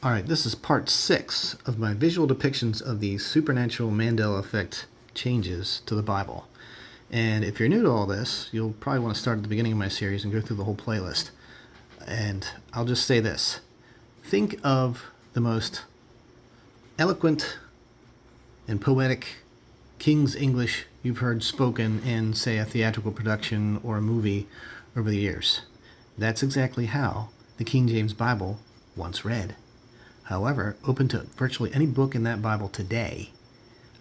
All right, this is part 6 of my visual depictions of the supernatural Mandela Effect changes to the Bible. And if you're new to all this, you'll probably want to start at the beginning of my series and go through the whole playlist. And I'll just say this. Think of the most eloquent and poetic King's English you've heard spoken in, say, a theatrical production or a movie over the years. That's exactly how the King James Bible once read. However, open to virtually any book in that Bible today,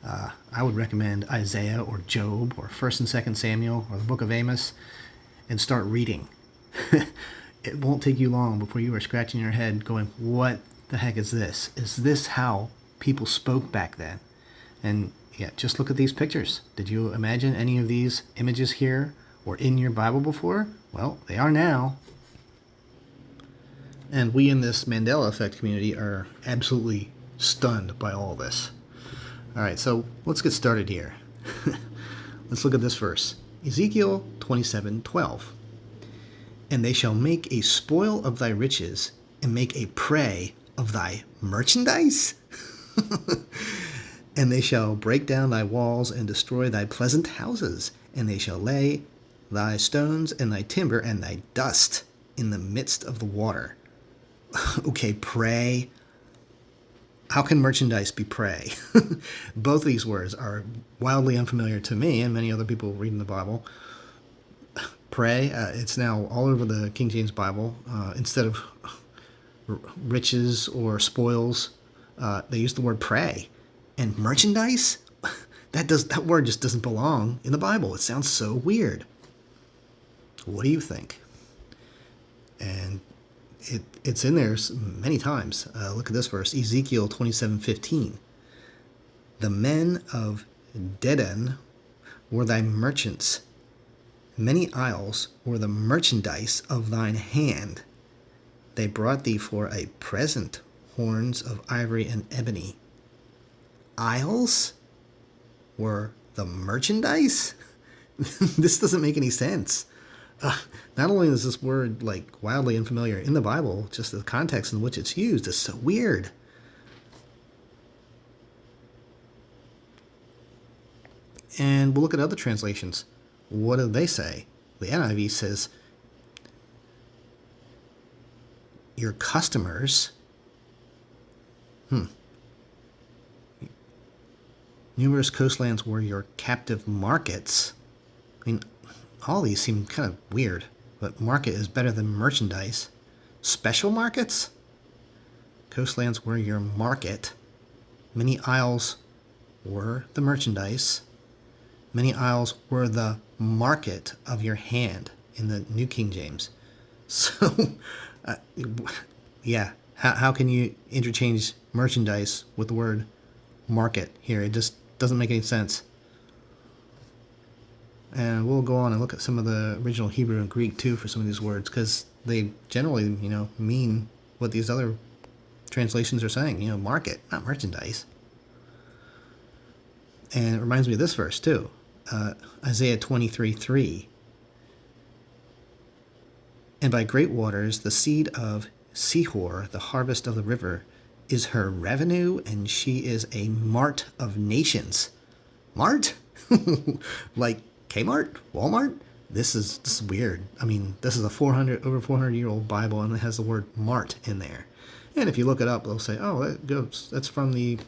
I would recommend Isaiah or Job or 1st and 2nd Samuel or the book of Amos and start reading. It won't take you long before you are scratching your head going, what the heck is this? Is this how people spoke back then? And yeah, just look at these pictures. Did you imagine any of these images here or in your Bible before? Well, they are now. And we in this Mandela Effect community are absolutely stunned by all this. All right, so let's get started here. Let's look at this verse. Ezekiel 27:12. And they shall make a spoil of thy riches, and make a prey of thy merchandise. And they shall break down thy walls, and destroy thy pleasant houses. And they shall lay thy stones, and thy timber, and thy dust in the midst of the water. Okay, prey. How can merchandise be prey? Both of these words are wildly unfamiliar to me and many other people reading the Bible. Prey, it's now all over the King James Bible. Instead of riches or spoils, they use the word prey. And merchandise? That word just doesn't belong in the Bible. It sounds so weird. What do you think? And it's in there many times. Look at this verse, Ezekiel 27:15. The men of Dedan were thy merchants. Many isles were the merchandise of thine hand. They brought thee for a present horns of ivory and ebony. Isles were the merchandise? This doesn't make any sense. Not only is this word wildly unfamiliar in the Bible, just the context in which it's used is so weird. And we'll look at other translations. What do they say? The NIV says, your customers, numerous coastlands were your captive markets. I mean, all these seem kind of weird, but market is better than merchandise. Special markets? Coastlands were your market. Many isles were the merchandise. Many isles were the market of your hand in the New King James. So, yeah, how can you interchange merchandise with the word market here? It just doesn't make any sense. And we'll go on and look at some of the original Hebrew and Greek too for some of these words, because they generally, mean what these other translations are saying. Market, not merchandise. And it reminds me of this verse too, Isaiah 23:3. And by great waters, the seed of Sihor, the harvest of the river, is her revenue, and she is a mart of nations. Mart? Like Kmart? Walmart? This is weird. I mean, this is a over 400-year-old Bible, and it has the word mart in there. And if you look it up, they'll say, oh, that's from the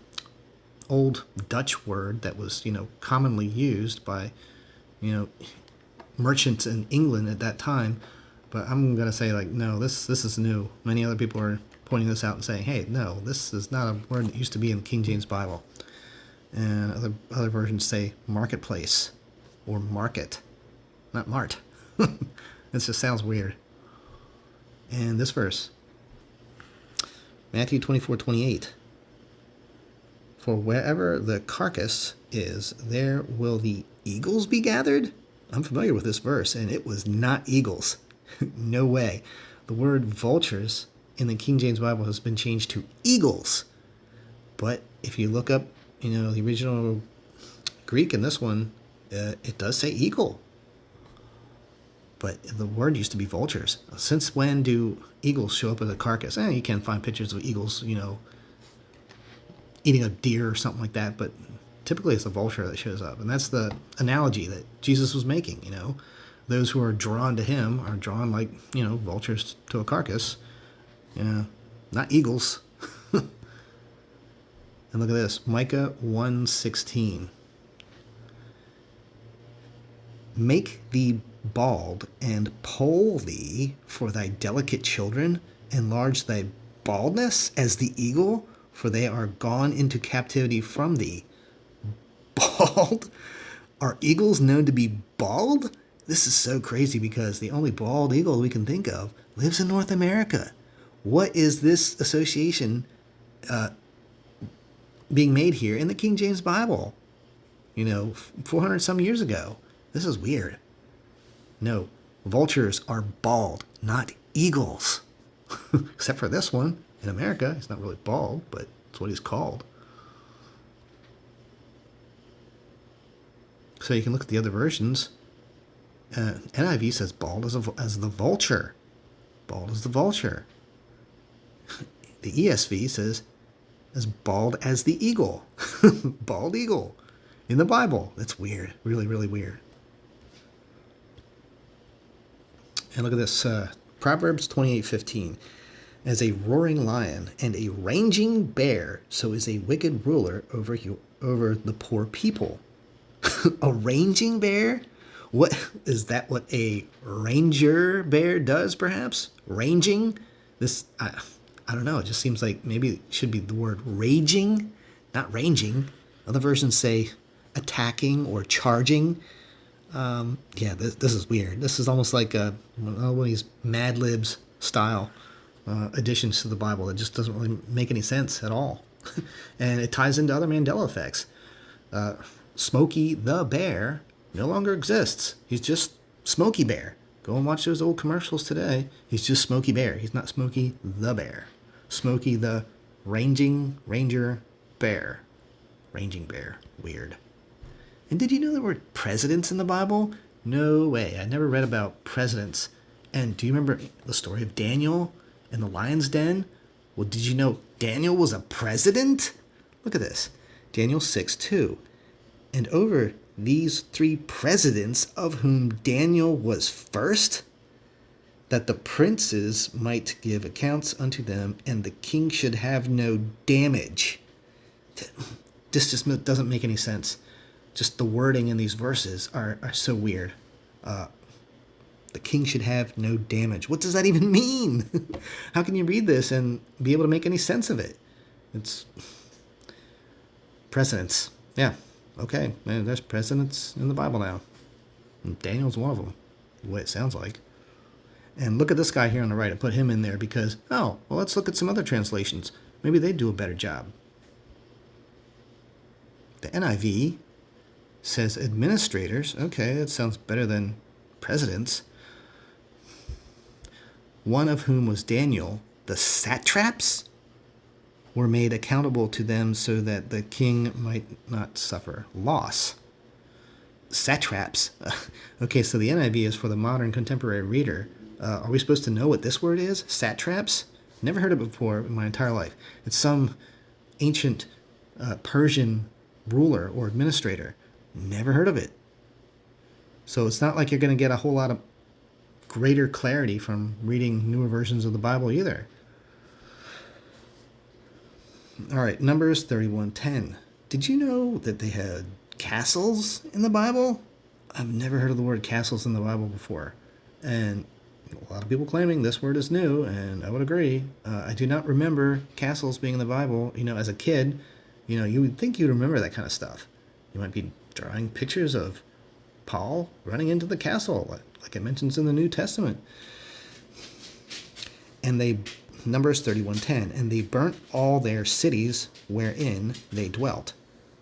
old Dutch word that was, commonly used by, merchants in England at that time. But I'm going to say, no, this is new. Many other people are pointing this out and saying, hey, no, this is not a word that used to be in the King James Bible. And other versions say marketplace or market, not mart. This just sounds weird. And this verse, Matthew 24:28. For wherever the carcass is, there will the eagles be gathered. I'm familiar with this verse, and it was not eagles. No way. The word vultures in the King James Bible has been changed to eagles. But if you look up, the original Greek in this one, it does say eagle. but the word used to be vultures. Since when do eagles show up as a carcass? You can find pictures of eagles, eating a deer or something like that, but typically it's a vulture that shows up. And that's the analogy that Jesus was making, Those who are drawn to him are drawn like, vultures to a carcass. Not eagles. And look at this, Micah 1:16. Make thee bald, and poll thee for thy delicate children. Enlarge thy baldness as the eagle, for they are gone into captivity from thee. Bald? Are eagles known to be bald? This is so crazy because the only bald eagle we can think of lives in North America. What is this association being made here in the King James Bible? 400 some years ago. This is weird. No, vultures are bald, not eagles. Except for this one. In America, he's not really bald, but it's what he's called. So you can look at the other versions. NIV says bald as the vulture. Bald as the vulture. The ESV says as bald as the eagle. Bald eagle. In the Bible. That's weird. Really, really weird. And look at this. Proverbs 28:15. As a roaring lion and a raging bear, so is a wicked ruler over the poor people. A raging bear? What is that? What a ranger bear does, perhaps? Ranging? This I don't know. It just seems like maybe it should be the word raging, not ranging. Other versions say attacking or charging. This is weird. This is almost like one of these Mad Libs style additions to the Bible that just doesn't really make any sense at all. And it ties into other Mandela effects. Smokey the Bear no longer exists. He's just Smokey Bear. Go and watch those old commercials today. He's just Smokey Bear. He's not Smokey the Bear. Smokey the Ranger Bear. Ranging Bear. Weird. And did you know there were presidents in the Bible? No way. I never read about presidents. And do you remember the story of Daniel in the lion's den? Well, did you know Daniel was a president? Look at this. Daniel 6:2. And over these 3 presidents, of whom Daniel was first, that the princes might give accounts unto them, and the king should have no damage. This just doesn't make any sense. Just the wording in these verses are so weird. The king should have no damage. What does that even mean? How can you read this and be able to make any sense of it? It's precedents. Yeah, okay. There's precedents in the Bible now. And Daniel's one of them, the way it sounds like. And look at this guy here on the right. I put him in there because, let's look at some other translations. Maybe they do a better job. The NIV says administrators. Okay, that sounds better than presidents. One of whom was Daniel. The satraps were made accountable to them so that the king might not suffer loss. Satraps. Okay, so the NIV is for the modern contemporary reader. Are we supposed to know what this word is? Satraps? Never heard of it before in my entire life. It's some ancient Persian ruler or administrator. Never heard of it. So it's not like you're going to get a whole lot of greater clarity from reading newer versions of the Bible either. All right, Numbers 31:10. Did you know that they had castles in the Bible? I've never heard of the word castles in the Bible before. And a lot of people claiming this word is new, and I would agree. I do not remember castles being in the Bible. As a kid, you would think you'd remember that kind of stuff. You might be drawing pictures of Paul running into the castle, like it mentions in the New Testament. And Numbers 31:10, and they burnt all their cities wherein they dwelt,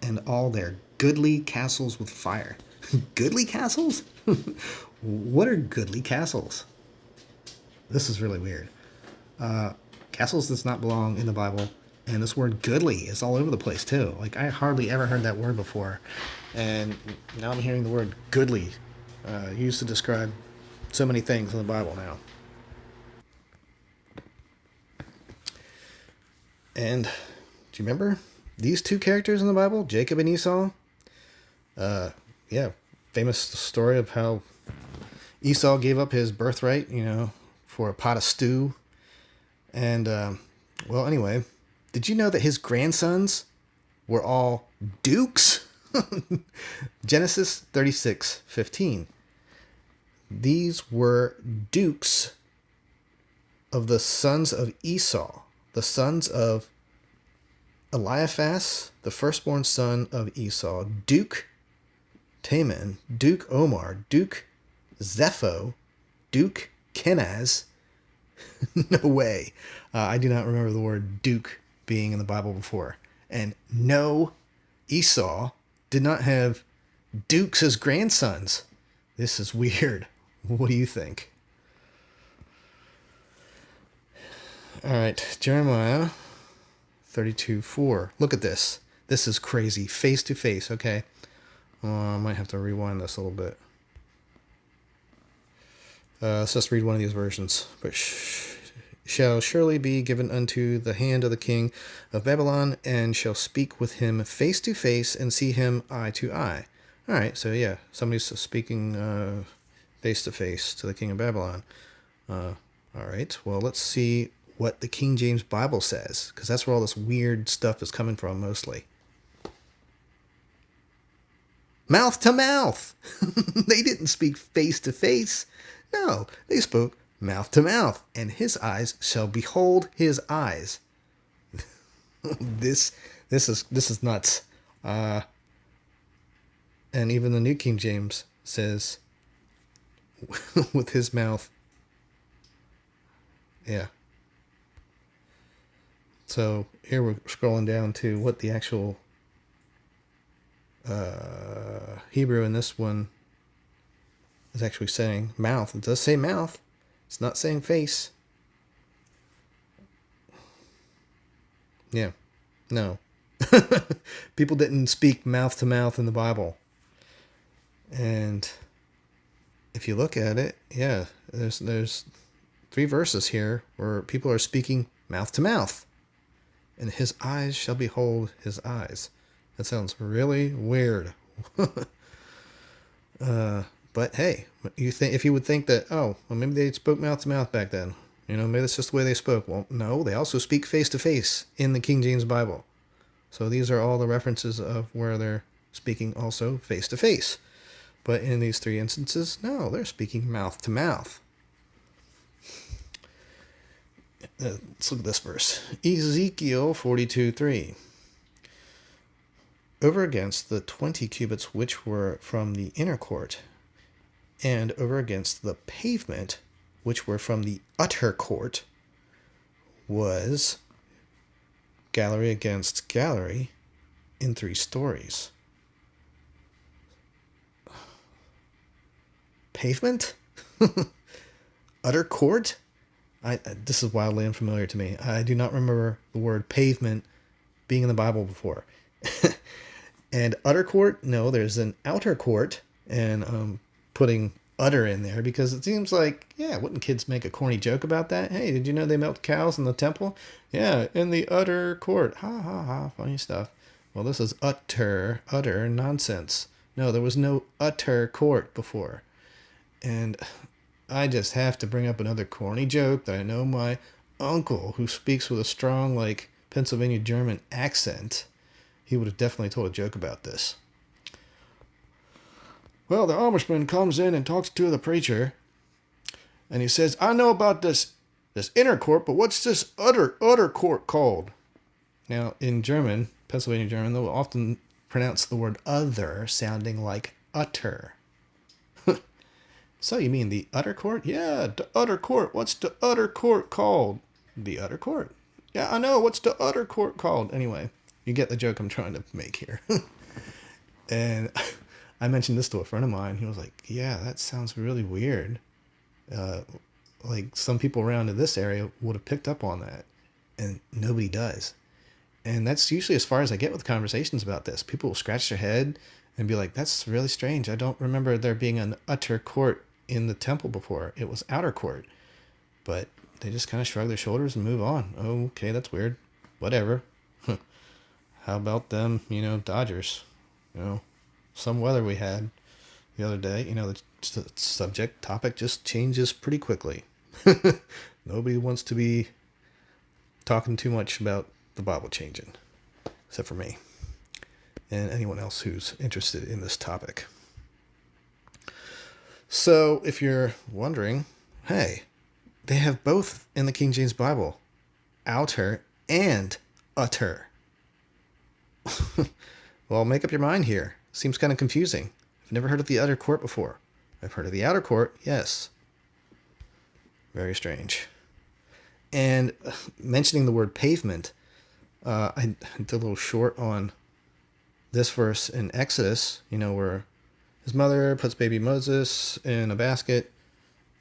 and all their goodly castles with fire. Goodly castles? What are goodly castles? This is really weird. Castles does not belong in the Bible, and this word goodly is all over the place too. Like, I hardly ever heard that word before, and now I'm hearing the word goodly used to describe So many things in the Bible now. And do you remember these two characters in the Bible, Jacob and Esau? Yeah, famous story of how Esau gave up his birthright, for a pot of stew. And, well, anyway, did you know that his grandsons were all dukes? Genesis 36:15. These were dukes of the sons of Esau, the sons of Eliphaz, the firstborn son of Esau, Duke Taman, Duke Omar, Duke Zepho, Duke Kenaz. No way. I do not remember the word Duke being in the Bible before. And no, Esau did not have dukes as grandsons. This is weird. What do you think? All right, Jeremiah 32:4. Look at this. This is crazy. Face to face, okay? I might have to rewind this a little bit. Let's just read one of these versions. But shall surely be given unto the hand of the king of Babylon, and shall speak with him face to face, and see him eye to eye. All right, so yeah, somebody's speaking face to face to the king of Babylon. All right, well, let's see what the King James Bible says, because that's where all this weird stuff is coming from mostly. Mouth to mouth. They didn't speak face to face. No, they spoke mouth to mouth, and his eyes shall behold his eyes. This is nuts. And even the New King James says with his mouth. Yeah. So here we're scrolling down to what the actual Hebrew in this one is actually saying. Mouth. It does say mouth. It's not saying face. Yeah. No. People didn't speak mouth to mouth in the Bible. And if you look at it, yeah, there's 3 verses here where people are speaking mouth to mouth. And his eyes shall behold his eyes. That sounds really weird. But hey, if you would think that, oh, well, maybe they spoke mouth to mouth back then. Maybe that's just the way they spoke. Well, no, they also speak face to face in the King James Bible. So these are all the references of where they're speaking also face to face. But in these 3 instances, no, they're speaking mouth to mouth. Let's look at this verse. Ezekiel 42:3. Over against the 20 cubits which were from the inner court, and over against the pavement which were from the utter court, was gallery against gallery in 3 stories. Pavement? Utter court? This is wildly unfamiliar to me. I do not remember the word pavement being in the Bible before. And utter court? No, there's an outer court, and putting utter in there because it seems like, yeah, wouldn't kids make a corny joke about that? Hey, did you know they milked cows in the temple? Yeah, in the utter court. Ha ha ha, funny stuff. Well, this is utter nonsense. No, there was no utter court before. And I just have to bring up another corny joke that I know my uncle, who speaks with a strong, Pennsylvania German accent, he would have definitely told a joke about this. Well, the Amishman comes in and talks to the preacher, and he says, I know about this inner court, but what's this utter court called? Now, in German, Pennsylvania German, they'll often pronounce the word other sounding like utter. So you mean the utter court? Yeah, the utter court. What's the utter court called? The utter court. Yeah, I know. What's the utter court called? Anyway, you get the joke I'm trying to make here. And I mentioned this to a friend of mine. He was like, yeah, that sounds really weird. Some people around in this area would have picked up on that. And nobody does. And that's usually as far as I get with conversations about this. People will scratch their head and be like, that's really strange. I don't remember there being an utter court in the temple before. It was outer court. But they just kind of shrug their shoulders and move on. Okay, that's weird. Whatever. How about them, Dodgers? Some weather we had the other day. The topic just changes pretty quickly. Nobody wants to be talking too much about the Bible changing, except for me and anyone else who's interested in this topic. So if you're wondering, hey, they have both in the King James Bible, outer and utter. Well, make up your mind here. Seems kind of confusing. I've never heard of the utter court before. I've heard of the outer court, yes. Very strange. And mentioning the word pavement, I did a little short on this verse in Exodus, where his mother puts baby Moses in a basket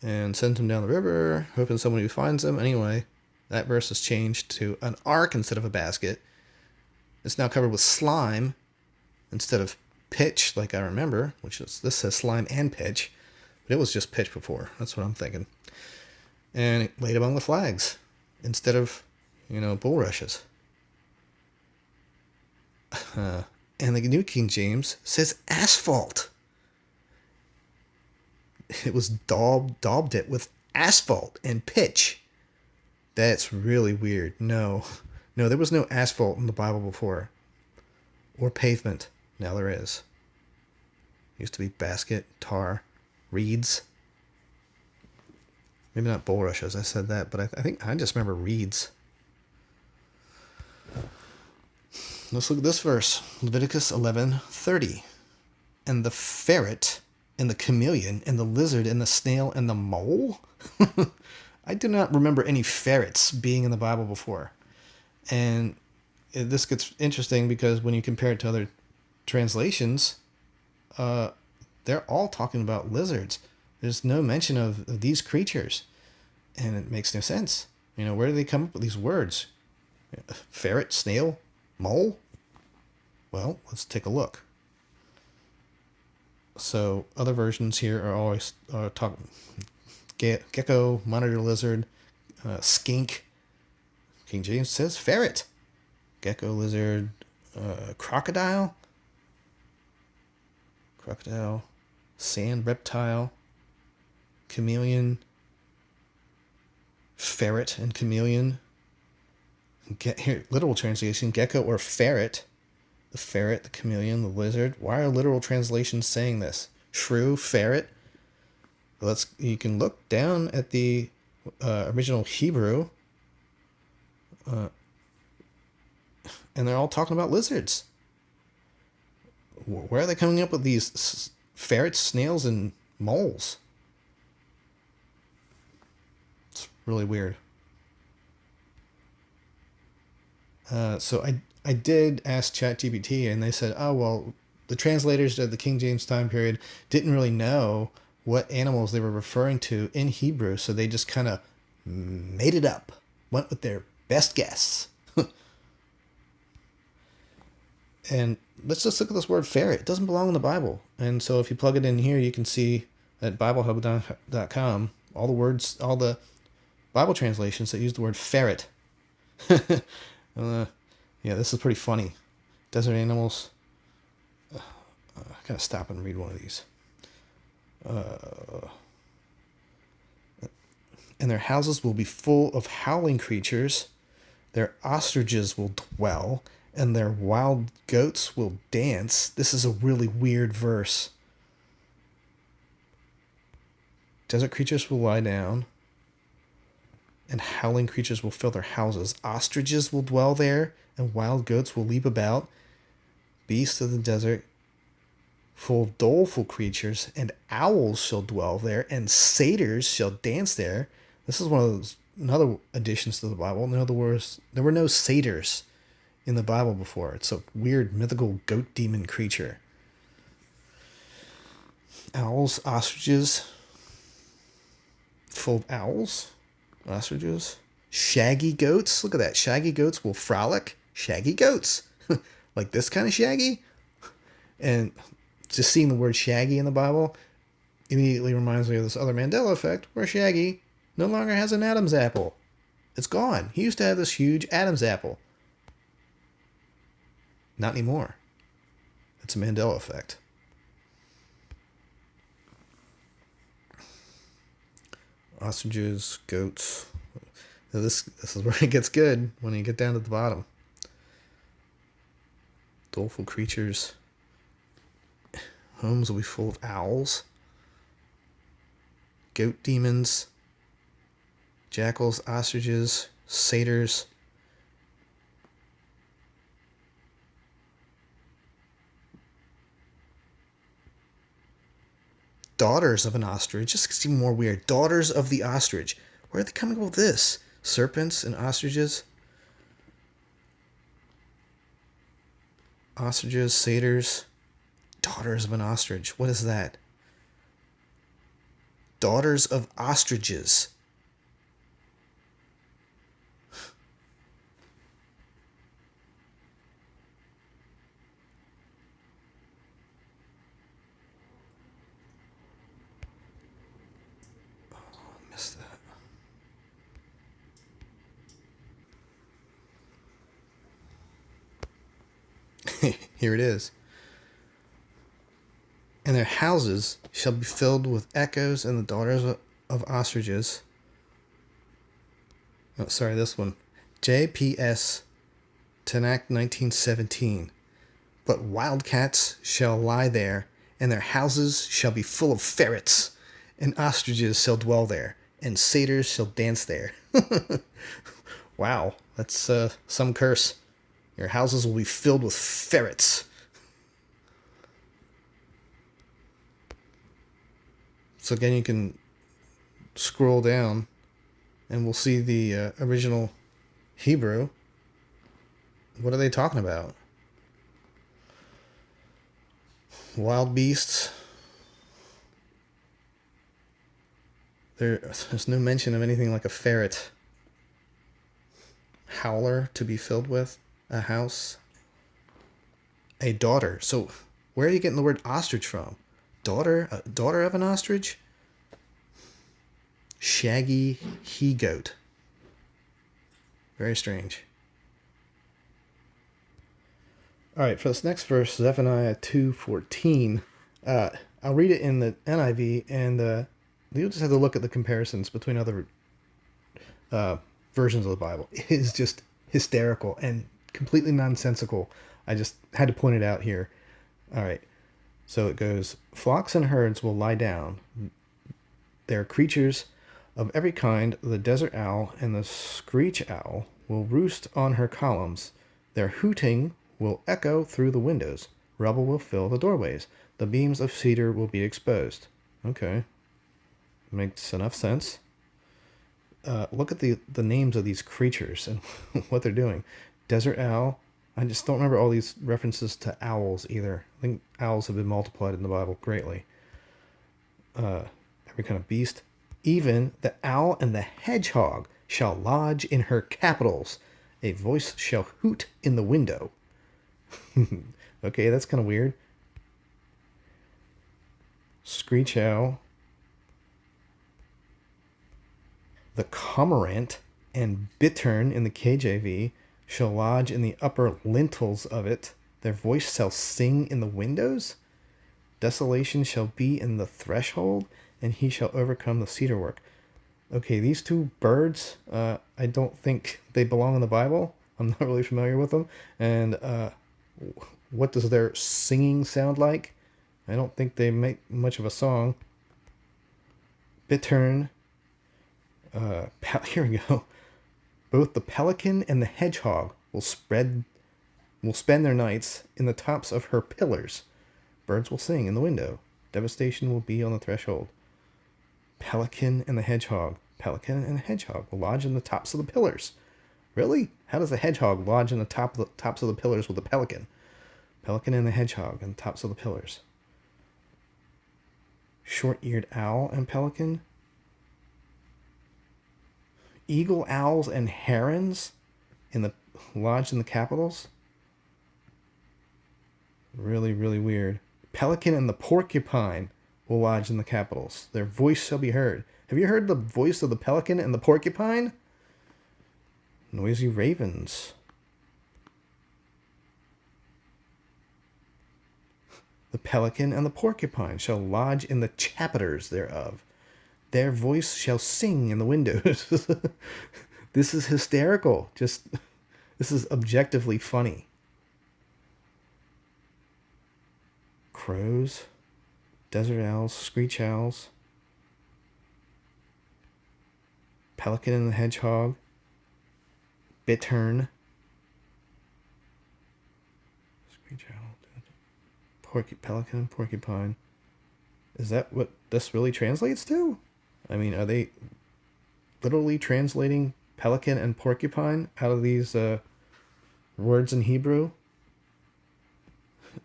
and sends him down the river, hoping somebody finds him. Anyway, that verse is changed to an ark instead of a basket. It's now covered with slime instead of pitch, like I remember, this says slime and pitch, but it was just pitch before. That's what I'm thinking. And it laid among the flags instead of, bulrushes. And the New King James says asphalt. It was daubed it with asphalt and pitch. That's really weird. No, there was no asphalt in the Bible before. Or pavement. Now there is. Used to be basket, tar, reeds. Maybe not bulrushes, I said that, but I think I just remember reeds. Let's look at this verse. Leviticus 11:30. And the ferret, and the chameleon, and the lizard, and the snail, and the mole? I do not remember any ferrets being in the Bible before. And this gets interesting because when you compare it to other translations, they're all talking about lizards. There's no mention of these creatures. And it makes no sense. Where do they come up with these words? Ferret, snail, mole? Well, let's take a look. So other versions here are always talking gecko, monitor lizard, skink. King James says ferret. Gecko, lizard, crocodile, sand reptile, chameleon, ferret and chameleon. Here, literal translation, gecko or ferret. The ferret, the chameleon, the lizard. Why are literal translations saying this? Shrew, ferret. You can look down at the original Hebrew, and they're all talking about lizards. Where are they coming up with these ferrets, snails, and moles? It's really weird. So I did ask ChatGPT, and they said, oh, well, the translators of the King James time period didn't really know what animals they were referring to in Hebrew, so they just kind of made it up, went with their best guess. And let's just look at this word ferret. It doesn't belong in the Bible. And so if you plug it in here, you can see at BibleHub.com all the words, all the Bible translations that use the word ferret. Yeah, this is pretty funny. Desert animals. I gotta stop and read one of these. And their houses will be full of howling creatures. Their ostriches will dwell, and their wild goats will dance. This is a really weird verse. Desert creatures will lie down, and howling creatures will fill their houses. Ostriches will dwell there, and wild goats will leap about. Beasts of the desert, full of doleful creatures, and owls shall dwell there, and satyrs shall dance there. This is one of those another additions to the Bible. In other words, there were no satyrs in the Bible before. It's a weird mythical goat demon creature. Owls, ostriches, full of owls, ostriches, shaggy goats. Look at that. Shaggy goats will frolic. Shaggy goats. Like this kind of shaggy? And just seeing the word shaggy in the Bible, immediately reminds me of this other Mandela effect where Shaggy no longer has an Adam's apple. It's gone. He used to have this huge Adam's apple. Not anymore. It's a Mandela effect. Ostriches, goats. Now this is where it gets good when you get down to the bottom. Doleful creatures. Homes will be full of owls. Goat demons. Jackals, ostriches, satyrs. Daughters of an ostrich. This gets even more weird. Daughters of the ostrich. Where are they coming up with this? Serpents and ostriches? Ostriches, satyrs. Daughters of an ostrich. What is that? Daughters of ostriches. Oh, I missed that. Here it is. And their houses shall be filled with echoes, and the daughters of ostriches. Oh, sorry, this one. JPS Tanakh 1917. But wildcats shall lie there, and their houses shall be full of ferrets, and ostriches shall dwell there, and satyrs shall dance there. Wow, that's some curse. Your houses will be filled with ferrets. So again, you can scroll down and we'll see the original Hebrew. What are they talking about? Wild beasts. There's no mention of anything like a ferret. Howler to be filled with. A house. A daughter. So where are you getting the word ostrich from? Daughter of an ostrich? Shaggy he-goat. Very strange. Alright, for this next verse, Zephaniah 2:14, I'll read it in the NIV, and you'll just have to look at the comparisons between other versions of the Bible. It is just hysterical and completely nonsensical. I just had to point it out here. Alright. So it goes, flocks and herds will lie down. Their creatures of every kind, the desert owl and the screech owl, will roost on her columns. Their hooting will echo through the windows. Rubble will fill the doorways. The beams of cedar will be exposed. Okay. Makes enough sense. Look at the names of these creatures and what they're doing. Desert owl. I just don't remember all these references to owls either. I think owls have been multiplied in the Bible greatly. Every kind of beast. Even the owl and the hedgehog shall lodge in her capitals. A voice shall hoot in the window. Okay, that's kind of weird. Screech owl. The cormorant and bittern in the KJV shall lodge in the upper lintels of it. Their voice shall sing in the windows. Desolation shall be in the threshold, and he shall overcome the cedar work. Okay, these two birds, I don't think they belong in the Bible. I'm not really familiar with them. And what does their singing sound like? I don't think they make much of a song. Bittern. Here we go. Both the pelican and the hedgehog will spend their nights in the tops of her pillars. Birds will sing in the window. Devastation will be on the threshold. Pelican and the hedgehog. Pelican and the hedgehog will lodge in the tops of the pillars. Really? How does the hedgehog lodge in the tops of the pillars with the pelican? Pelican and the hedgehog in the tops of the pillars. Short-eared owl and pelican. Eagle owls and herons lodged in the capitals. Really, really weird. Pelican and the porcupine will lodge in the capitals. Their voice shall be heard. Have you heard the voice of the pelican and the porcupine? Noisy ravens. The pelican and the porcupine shall lodge in the chapiters thereof. Their voice shall sing in the windows. This is hysterical. This is objectively funny. Crows, desert owls, screech owls, pelican and the hedgehog, bittern, screech owl, pelican and porcupine. Is that what this really translates to? I mean, are they literally translating pelican and porcupine out of these words in Hebrew?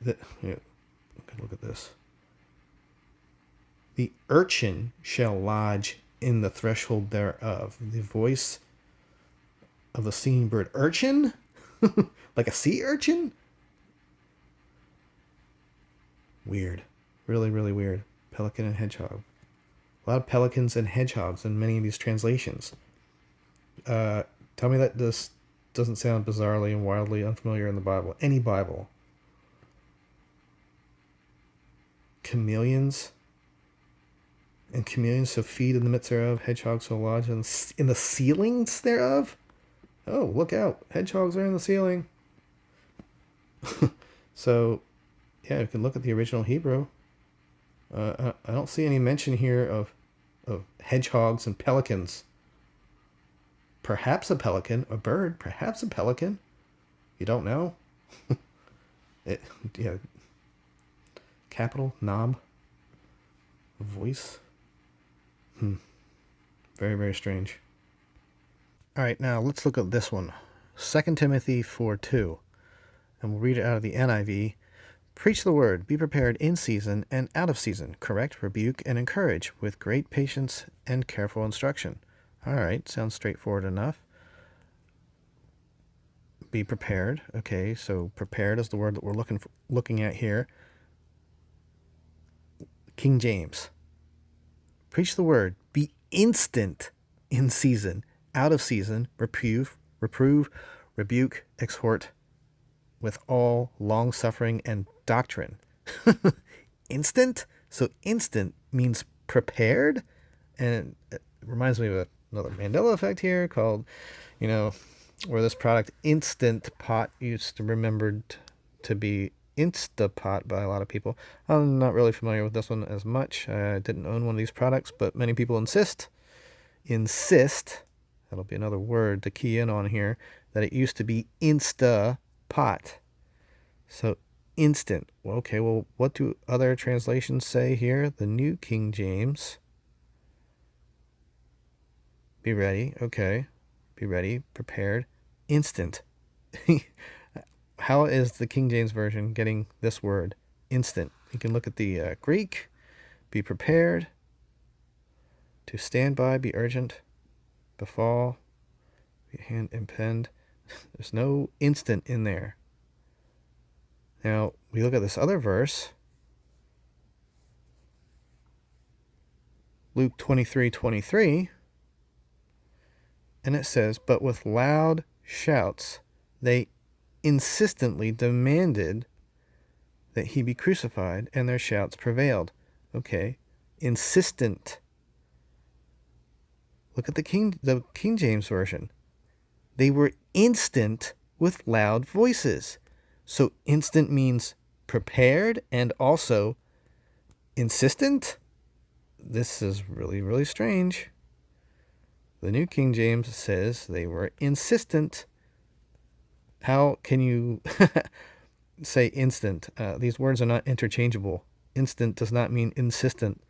Look at this. The urchin shall lodge in the threshold thereof. The voice of the singing bird. Urchin? Like a sea urchin? Weird. Really, really weird. Pelican and hedgehog. A lot of pelicans and hedgehogs in many of these translations. Tell me that this doesn't sound bizarrely and wildly unfamiliar in the Bible. Any Bible. Chameleons. And chameleons shall feed in the midst thereof. Hedgehogs shall lodge in the ceilings thereof. Oh, look out. Hedgehogs are in the ceiling. So, yeah, you can look at the original Hebrew. I don't see any mention here of hedgehogs and pelicans. Perhaps a pelican, a bird, perhaps a pelican. You don't know. Capital, knob, voice. Very, very strange. All right, now let's look at this one. 2 Timothy 4:2. And we'll read it out of the NIV. Preach the word, be prepared in season and out of season. Correct, rebuke, and encourage with great patience and careful instruction. All right, sounds straightforward enough. Be prepared. Okay, so prepared is the word that we're looking at here. King James. Preach the word. Be instant in season, out of season. Reprove, rebuke, exhort with all long suffering and doctrine. Instant? So instant means prepared. And it reminds me of another Mandela effect here called, where this product Instant Pot used to be remembered to be Instapot by a lot of people. I'm not really familiar with this one as much. I didn't own one of these products, but many people insist, that'll be another word to key in on here, that it used to be Instapot. So instant. Well, okay, well, what do other translations say here? The New King James. Be ready. Okay. Be ready. Prepared. Instant. How is the King James Version getting this word, instant? You can look at the Greek. Be prepared. To stand by, be urgent. Befall. Be hand impend. There's no instant in there. Now, we look at this other verse. Luke 23:23. And it says, but with loud shouts, they insistently demanded that he be crucified, and their shouts prevailed. Okay, insistent. Look at the King James Version. They were instant with loud voices. So instant means prepared and also insistent. This is really, really strange. The New King James says they were insistent. How can you say instant? These words are not interchangeable. Instant does not mean insistent.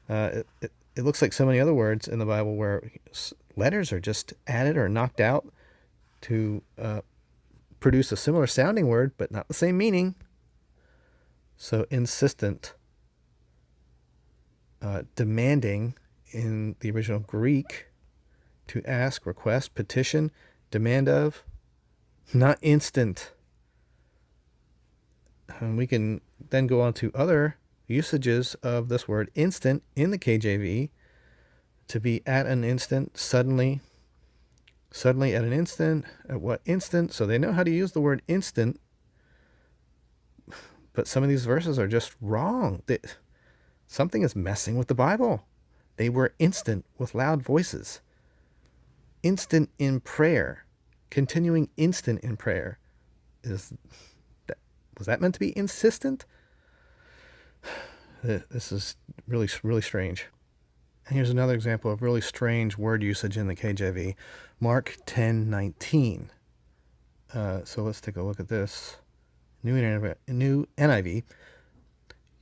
It looks like so many other words in the Bible where letters are just added or knocked out to produce a similar sounding word, but not the same meaning. So insistent. Demanding in the original Greek, to ask, request, petition, demand of, not instant. And we can then go on to other usages of this word instant in the KJV to be at an instant, suddenly at an instant, at what instant? So they know how to use the word instant, but some of these verses are just wrong. Something is messing with the Bible. They were instant with loud voices. Instant in prayer, continuing instant in prayer. Was that meant to be insistent? This is really, really strange. And here's another example of really strange word usage in the KJV. Mark 10:19. So let's take a look at this. New NIV.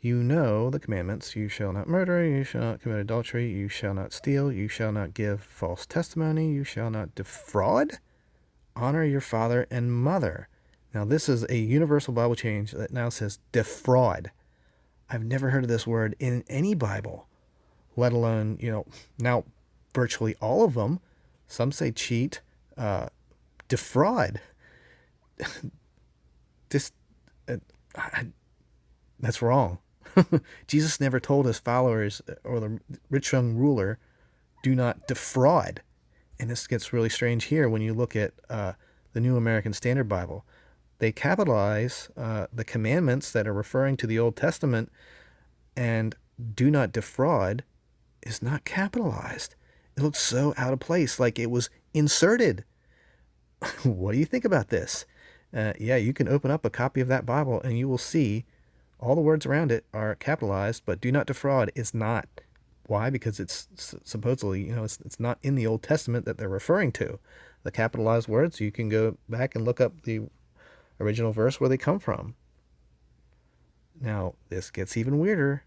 You know the commandments. You shall not murder. You shall not commit adultery. You shall not steal. You shall not give false testimony. You shall not defraud. Honor your father and mother. Now this is a universal Bible change that now says defraud. I've never heard of this word in any Bible, let alone, now virtually all of them. Some say cheat, defraud. That's wrong. Jesus never told his followers or the rich young ruler, do not defraud. And this gets really strange here when you look at the New American Standard Bible. They capitalize the commandments that are referring to the Old Testament, and do not defraud is not capitalized. It looks so out of place, like it was inserted. What do you think about this? Yeah, you can open up a copy of that Bible and you will see all the words around it are capitalized, but do not defraud is not. Why? Because it's supposedly, it's not in the Old Testament that they're referring to. The capitalized words, you can go back and look up the original verse where they come from. Now, this gets even weirder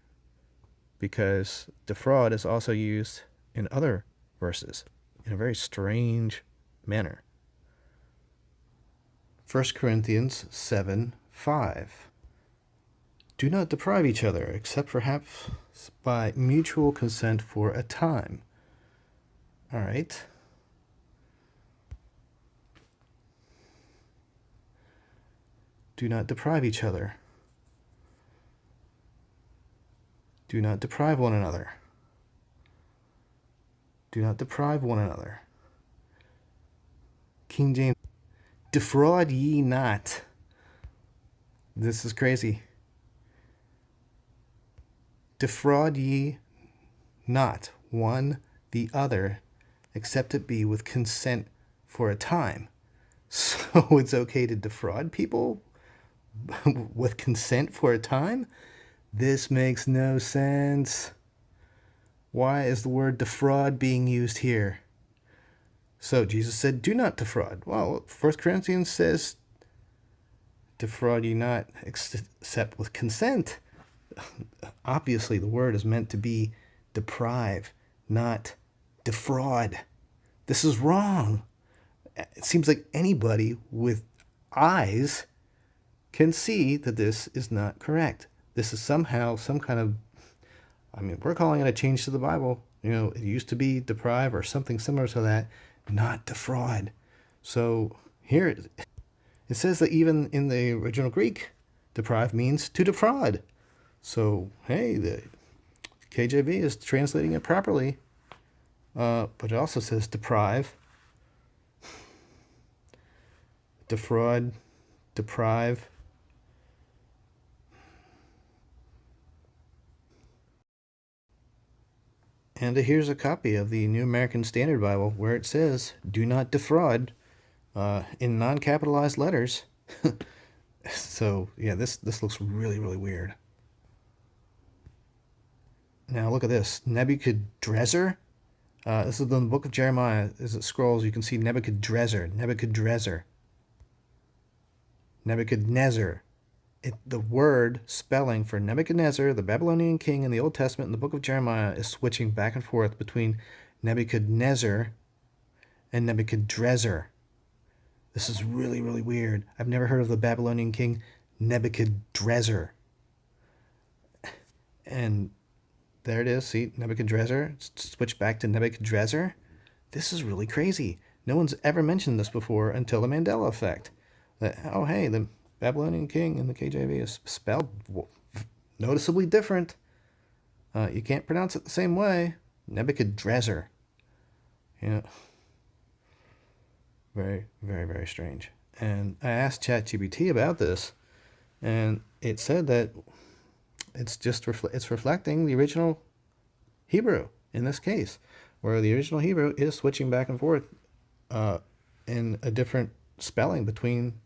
because defraud is also used in other verses in a very strange manner. 1 Corinthians 7:5. Do not deprive each other, except perhaps by mutual consent for a time. All right. Do not deprive each other. Do not deprive one another. Do not deprive one another. King James, defraud ye not. This is crazy. Defraud ye not one the other, except it be with consent for a time. So it's okay to defraud people with consent for a time? This makes no sense. Why is the word defraud being used here? So Jesus said, do not defraud. Well, 1 Corinthians says, defraud ye not except with consent. Obviously, the word is meant to be deprive, not defraud. This is wrong. It seems like anybody with eyes can see that this is not correct. This is somehow some kind of, we're calling it a change to the Bible. It used to be deprive or something similar to that, not defraud. So here it says that even in the original Greek, deprive means to defraud. So, hey, the KJV is translating it properly, but it also says deprive, defraud, deprive. And here's a copy of the New American Standard Bible where it says, do not defraud, in non-capitalized letters. So, yeah, this looks really, really weird. Now look at this. Nebuchadrezzar. This is in the book of Jeremiah. As it scrolls, you can see Nebuchadrezzar. Nebuchadnezzar. The word spelling for Nebuchadnezzar, the Babylonian king in the Old Testament, in the book of Jeremiah, is switching back and forth between Nebuchadnezzar and Nebuchadrezzar. This is really, really weird. I've never heard of the Babylonian king Nebuchadrezzar. And there it is. See, Nebuchadrezzar. Switch back to Nebuchadrezzar. This is really crazy. No one's ever mentioned this before until the Mandela Effect. That, oh, hey, the Babylonian king in the KJV is spelled noticeably different. You can't pronounce it the same way. Nebuchadrezzar. You know, very, very, very strange. And I asked ChatGPT about this, and it said that it's just it's reflecting the original Hebrew in this case, where the original Hebrew is switching back and forth in a different spelling between,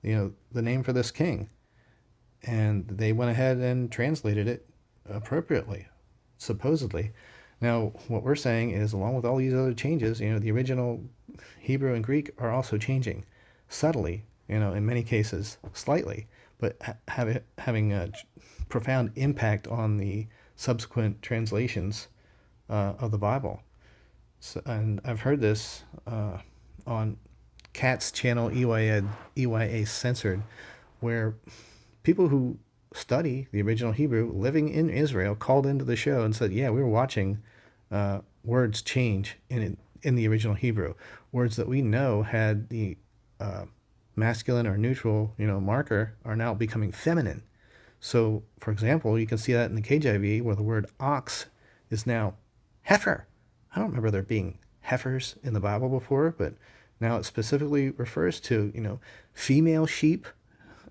the name for this king, and they went ahead and translated it appropriately, supposedly. Now, what we're saying is, along with all these other changes, the original Hebrew and Greek are also changing subtly, in many cases slightly, but having a profound impact on the subsequent translations of the Bible. So, and I've heard this on Kat's channel, EYA Censored, where people who study the original Hebrew living in Israel called into the show and said, yeah, we were watching words change in the original Hebrew. Words that we know had the masculine or neutral, marker are now becoming feminine. So, for example, you can see that in the KJV where the word ox is now heifer. I don't remember there being heifers in the Bible before, but now it specifically refers to, female sheep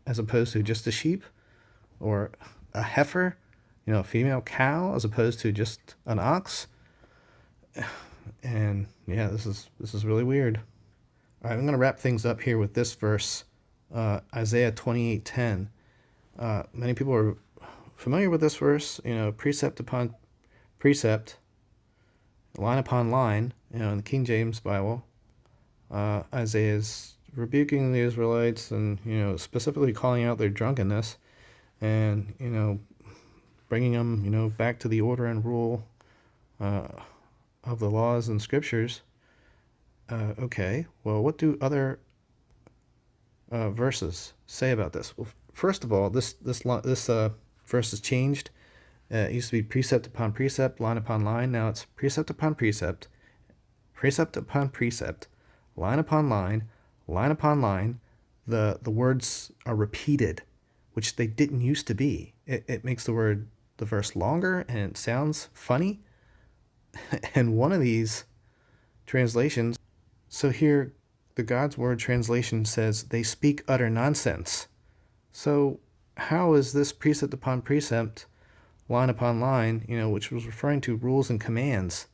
as opposed to just a sheep, or a heifer, a female cow as opposed to just an ox. And yeah, this is really weird. All right, I'm going to wrap things up here with this verse, Isaiah 28:10. Many people are familiar with this verse, precept upon precept, line upon line, in the King James Bible. Isaiah is rebuking the Israelites and, specifically calling out their drunkenness and, bringing them, back to the order and rule of the laws and scriptures. Okay, well, what do other verses say about this? Well, first of all, this verse has changed. It used to be precept upon precept, line upon line. Now it's precept upon precept, precept upon precept, line upon line, line upon line. The words are repeated, which they didn't used to be. It makes the verse longer, and it sounds funny. And one of these translations, so here the God's Word translation says, they speak utter nonsense. So how is this precept upon precept, line upon line, which was referring to rules and commands,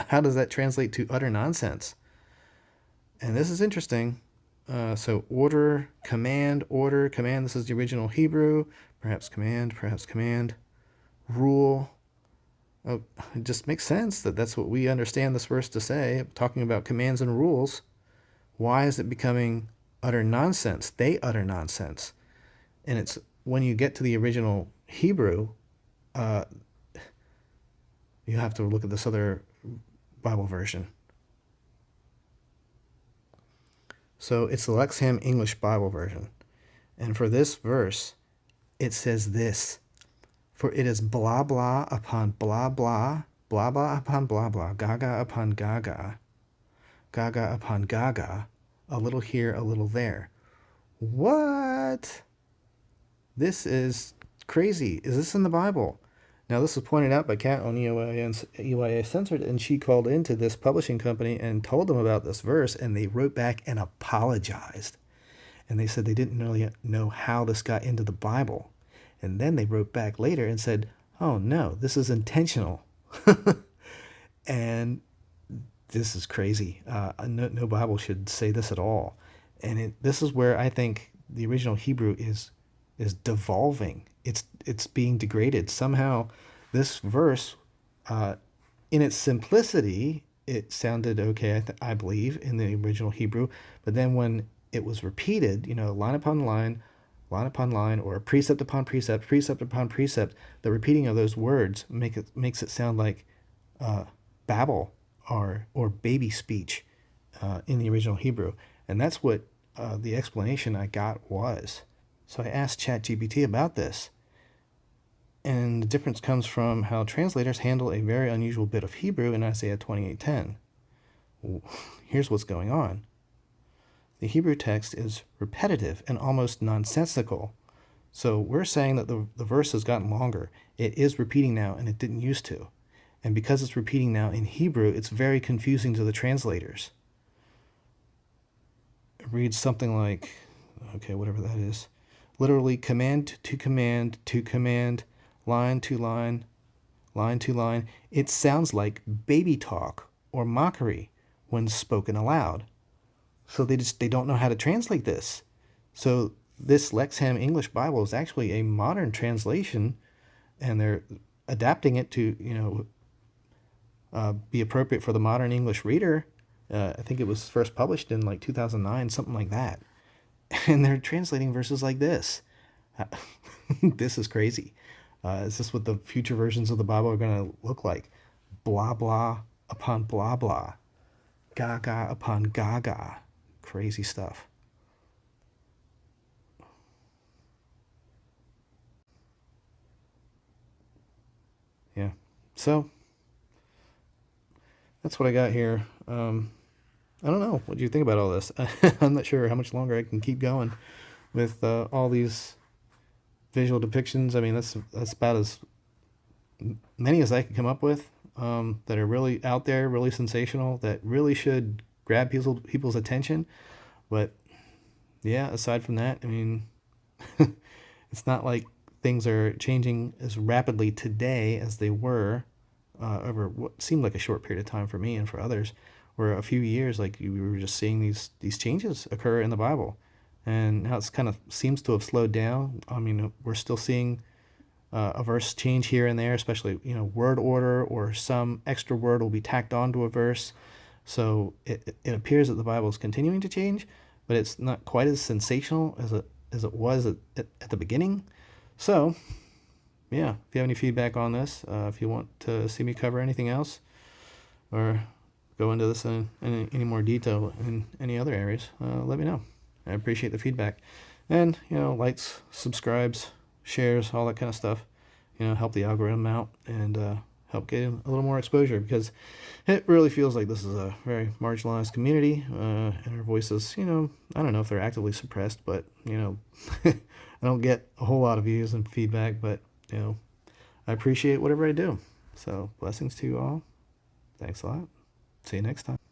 how does that translate to utter nonsense? And this is interesting. So order, command, this is the original Hebrew, perhaps command, rule. Oh, it just makes sense that that's what we understand this verse to say, talking about commands and rules. Why is it becoming utter nonsense? They utter nonsense. And it's when you get to the original Hebrew, you have to look at this other Bible version. So it's the Lexham English Bible version. And for this verse, it says this: for it is blah blah upon blah blah, blah blah upon blah blah, gaga upon gaga, gaga upon gaga, a little here, a little there. What? This is crazy. Is this in the Bible? Now, this was pointed out by Kat on EYA Censored, and she called into this publishing company and told them about this verse, and they wrote back and apologized. And they said they didn't really know how this got into the Bible. And then they wrote back later and said, oh, no, this is intentional. And this is crazy. No Bible should say this at all. And this is where I think the original Hebrew is devolving. It's being degraded. Somehow this verse, in its simplicity, it sounded okay, I believe, in the original Hebrew. But then when it was repeated, line upon line, or precept upon precept, precept upon precept, the repeating of those words makes it sound like babble or baby speech in the original Hebrew. And that's what the explanation I got was. So I asked ChatGPT about this. And the difference comes from how translators handle a very unusual bit of Hebrew in Isaiah 28:10. Here's what's going on. The Hebrew text is repetitive and almost nonsensical. So we're saying that the verse has gotten longer. It is repeating now, and it didn't used to. And because it's repeating now in Hebrew, it's very confusing to the translators. It reads something like, okay, whatever that is. Literally, command to command to command, line to line, line to line. It sounds like baby talk or mockery when spoken aloud. So they don't know how to translate this. So this Lexham English Bible is actually a modern translation, and they're adapting it to be appropriate for the modern English reader. I think it was first published in like 2009, something like that. And they're translating verses like this. This is crazy. Is this what the future versions of the Bible are going to look like? Blah, blah upon blah, blah. Gaga upon gaga. Crazy stuff. Yeah. So that's what I got here. I don't know. What do you think about all this? I'm not sure how much longer I can keep going with all these visual depictions. I mean, that's about as many as I could come up with that are really out there, really sensational, that really should grab people's attention. But yeah, aside from that, I mean, it's not like things are changing as rapidly today as they were over what seemed like a short period of time for me and for others, where a few years, like we were just seeing these changes occur in the Bible, and how it's kind of seems to have slowed down. I mean, we're still seeing a verse change here and there, especially word order or some extra word will be tacked onto a verse. So it appears that the Bible is continuing to change, but it's not quite as sensational as it was at the beginning. So yeah, if you have any feedback on this, if you want to see me cover anything else or go into this in any more detail in any other areas, let me know. I appreciate the feedback. And, likes, subscribes, shares, all that kind of stuff, help the algorithm out and help get a little more exposure, because it really feels like this is a very marginalized community, and our voices, I don't know if they're actively suppressed, but, I don't get a whole lot of views and feedback, but, I appreciate whatever I do. So blessings to you all. Thanks a lot. See you next time.